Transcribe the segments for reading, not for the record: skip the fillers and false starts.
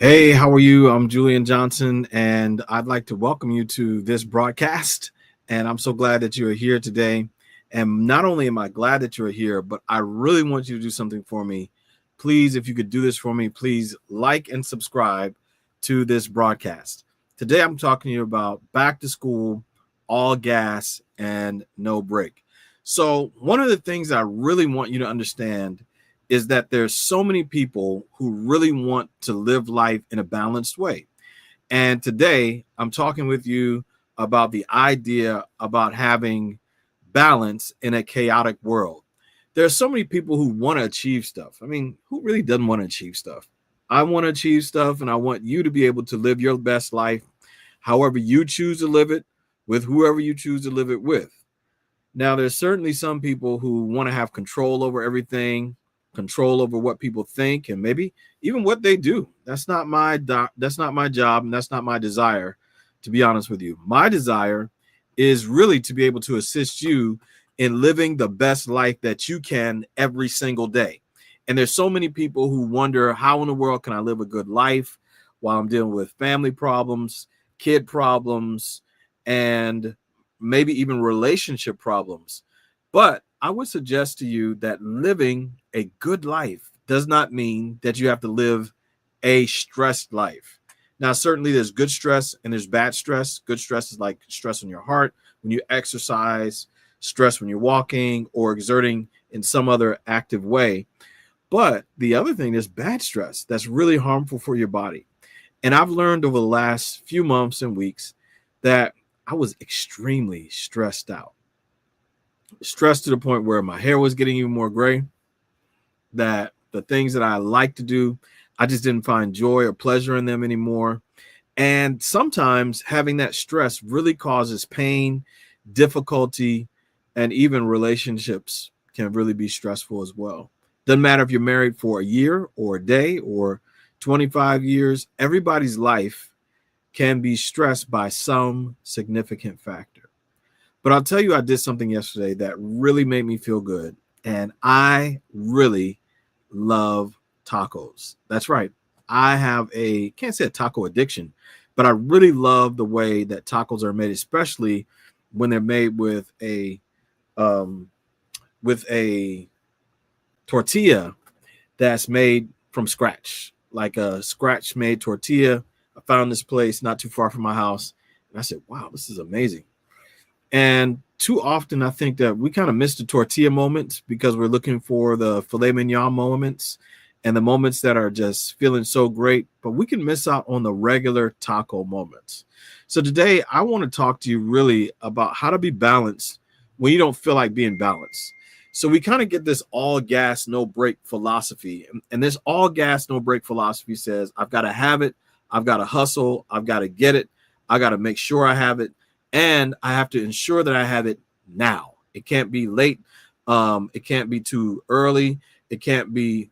Hey, how are you? I'm Julian Johnson, and I'd like to welcome you to this broadcast. And I'm so glad that you're here today. And not only am I glad that you're here, but I really want you to do something for me. Please, if you could do this for me, please like and subscribe to this broadcast. Today, I'm talking to you about back to school, all gas and no break. So, one of the things I really want you to understand is that there's so many people who really want to live life in a balanced way. And today I'm talking with you about the idea about having balance in a chaotic world. There's so many people who want to achieve stuff. I mean, who really doesn't want to achieve stuff? I want to achieve stuff, and I want you to be able to live your best life however you choose to live it, with whoever you choose to live it with. Now, there's certainly some people who want to have control over everything, control over what people think, and maybe even what they do. That's not my job, and that's not my desire. To be honest with you, my desire is really to be able to assist you in living the best life that you can every single day. And there's so many people who wonder, how in the world can I live a good life while I'm dealing with family problems, kid problems, and maybe even relationship problems. But I would suggest to you that living a good life does not mean that you have to live a stressed life. Now, certainly there's good stress and there's bad stress. Good stress is like stress on your heart when you exercise, stress when you're walking or exerting in some other active way. But the other thing is bad stress that's really harmful for your body. And I've learned over the last few months and weeks that I was extremely stressed out, stressed to the point where my hair was getting even more gray, that the things that I like to do, I just didn't find joy or pleasure in them anymore. And sometimes having that stress really causes pain, difficulty, and even relationships can really be stressful as well. Doesn't matter if you're married for a year or a day or 25 years, everybody's life can be stressed by some significant factor. But I'll tell you, I did something yesterday that really made me feel good. And I really love tacos. That's right. I have can't say a taco addiction, but I really love the way that tacos are made, especially when they're made um, with a tortilla that's made from scratch, like a scratch made tortilla. I found this place not too far from my house, and I said, wow, this is amazing. And too often, I think that we kind of miss the tortilla moments because we're looking for the filet mignon moments and the moments that are just feeling so great, but we can miss out on the regular taco moments. So today, I want to talk to you really about how to be balanced when you don't feel like being balanced. So we kind of get this all gas, no break philosophy. And this all gas, no break philosophy says, I've got to have it. I've got to hustle. I've got to get it. I got to make sure I have it. And I have to ensure that I have it now. It can't be late. It can't be too early. It can't be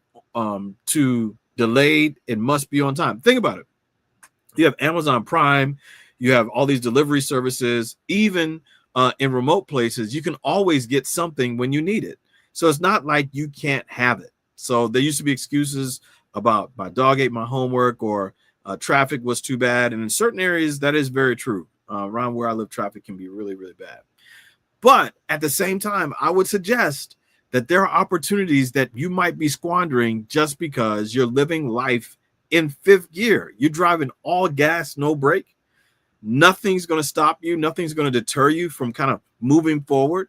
too delayed. It must be on time. Think about it. You have Amazon Prime. You have all these delivery services. Even in remote places, you can always get something when you need it. So it's not like you can't have it. So there used to be excuses about my dog ate my homework or traffic was too bad. And in certain areas, that is very true. Around where I live, traffic can be really, really bad. But at the same time, I would suggest that there are opportunities that you might be squandering just because you're living life in fifth gear. You're driving all gas, no brake. Nothing's going to stop you. Nothing's going to deter you from kind of moving forward.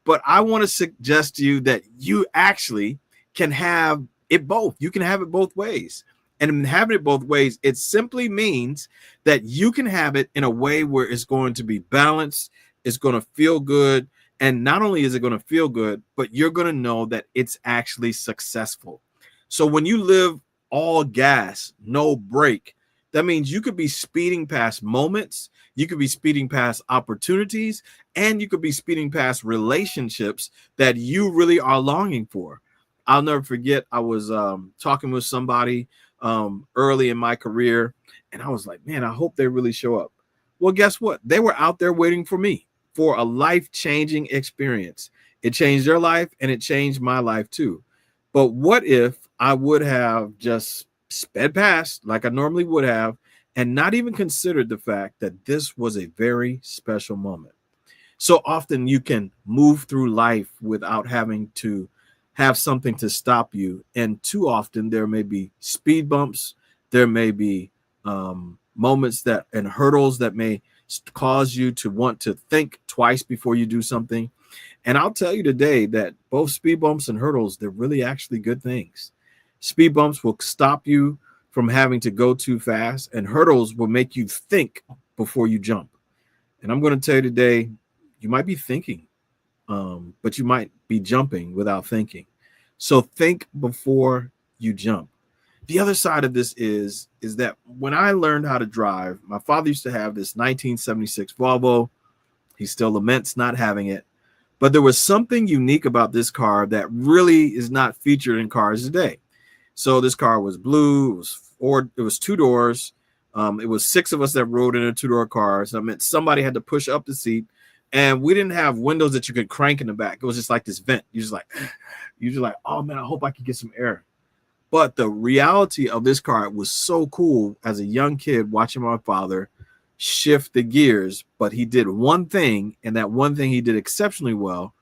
But I want to suggest to you that you actually can have it both. You can have it both ways. And in having it both ways, it simply means that you can have it in a way where it's going to be balanced, it's going to feel good. And not only is it going to feel good, but you're going to know that it's actually successful. So when you live all gas, no brake, that means you could be speeding past moments, you could be speeding past opportunities, and you could be speeding past relationships that you really are longing for. I'll never forget, I was talking with somebody early in my career, and I was like, man, I hope they really show up. Well, guess what? They were out there waiting for me for a life-changing experience. It changed their life and it changed my life too. But what if I would have just sped past like I normally would have, and not even considered the fact that this was a very special moment. So often you can move through life without having to have something to stop you. And too often there may be speed bumps, there may be moments that and hurdles that may cause you to want to think twice before you do something. And I'll tell you today that both speed bumps and hurdles, they're really actually good things. Speed bumps will stop you from having to go too fast, and hurdles will make you think before you jump. And I'm going to tell you today, you might be thinking, but you might be jumping without thinking. So think before you jump. The other side of this is that when I learned how to drive, my father used to have this 1976 Volvo. He still laments not having it. But there was something unique about this car that really is not featured in cars today. So this car was blue. It was two doors. It was six of us that rode in a two-door car. So that meant somebody had to push up the seat. And we didn't have windows that you could crank in the back. It was just like this vent. You're just like, oh man, I hope I can get some air. But the reality of this car was so cool as a young kid watching my father shift the gears. But he did one thing, and that one thing he did exceptionally well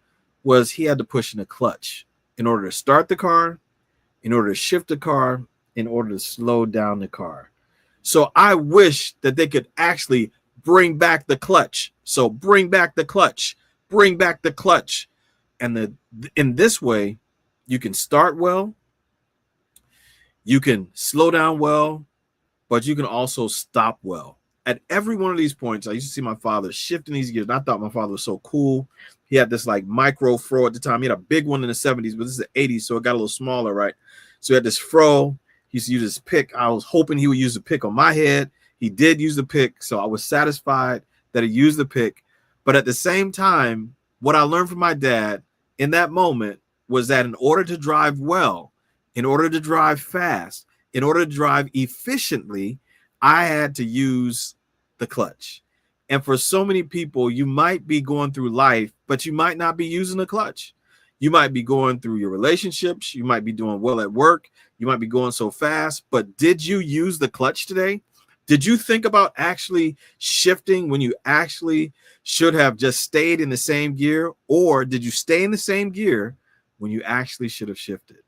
was he had to push in a clutch in order to start the car, in order to shift the car, in order to slow down the car. So I wish that they could actually bring back the clutch. So bring back the clutch, bring back the clutch. And in this way, you can start well, you can slow down well, but you can also stop well. At every one of these points, I used to see my father shifting these gears. And I thought my father was so cool. He had this like micro fro at the time. He had a big one in the 70s, but this is the 80s, so it got a little smaller, right? So he had this fro. He used to use his pick. I was hoping he would use the pick on my head. He did use the pick, so I was satisfied that he used the pick. But at the same time, what I learned from my dad in that moment was that in order to drive well, in order to drive fast, in order to drive efficiently, I had to use the clutch. And for so many people, you might be going through life, but you might not be using the clutch. You might be going through your relationships. You might be doing well at work. You might be going so fast, but did you use the clutch today? Did you think about actually shifting when you actually should have just stayed in the same gear? Or did you stay in the same gear when you actually should have shifted?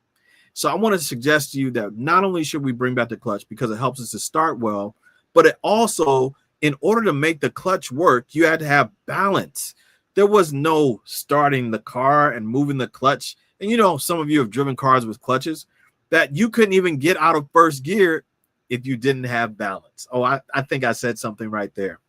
So I want to suggest to you that not only should we bring back the clutch because it helps us to start well, but it also, in order to make the clutch work, you had to have balance. There was no starting the car and moving the clutch. And you know, some of you have driven cars with clutches that you couldn't even get out of first gear if you didn't have balance. Oh, I think I said something right there.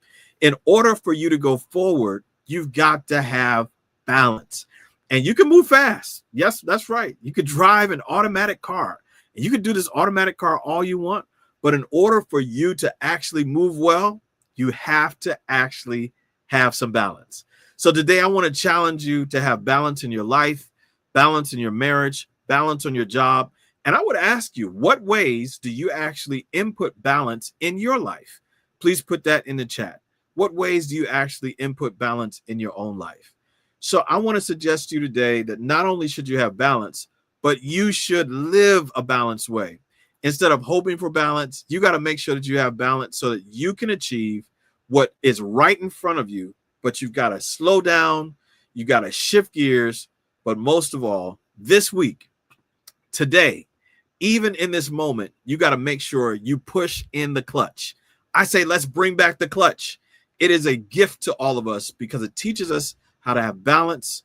In order for you to go forward, you've got to have balance. And you can move fast. Yes, that's right. You could drive an automatic car. And you could do this automatic car all you want. But in order for you to actually move well, you have to actually have some balance. So today I want to challenge you to have balance in your life, balance in your marriage, balance on your job. And I would ask you, what ways do you actually input balance in your life? Please put that in the chat. What ways do you actually input balance in your own life? So I want to suggest to you today that not only should you have balance, but you should live a balanced way. Instead of hoping for balance, you got to make sure that you have balance so that you can achieve what is right in front of you, but you've got to slow down, you got to shift gears, but most of all, this week, today, even in this moment, you got to make sure you push in the clutch. I say, let's bring back the clutch. It is a gift to all of us because it teaches us how to have balance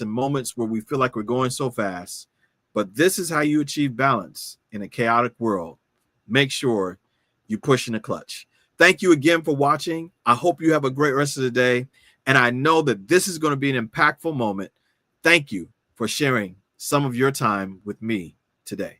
in moments where we feel like we're going so fast. But this is how you achieve balance in a chaotic world. Make sure you push in the clutch. Thank you again for watching. I hope you have a great rest of the day. And I know that this is going to be an impactful moment. Thank you for sharing some of your time with me today.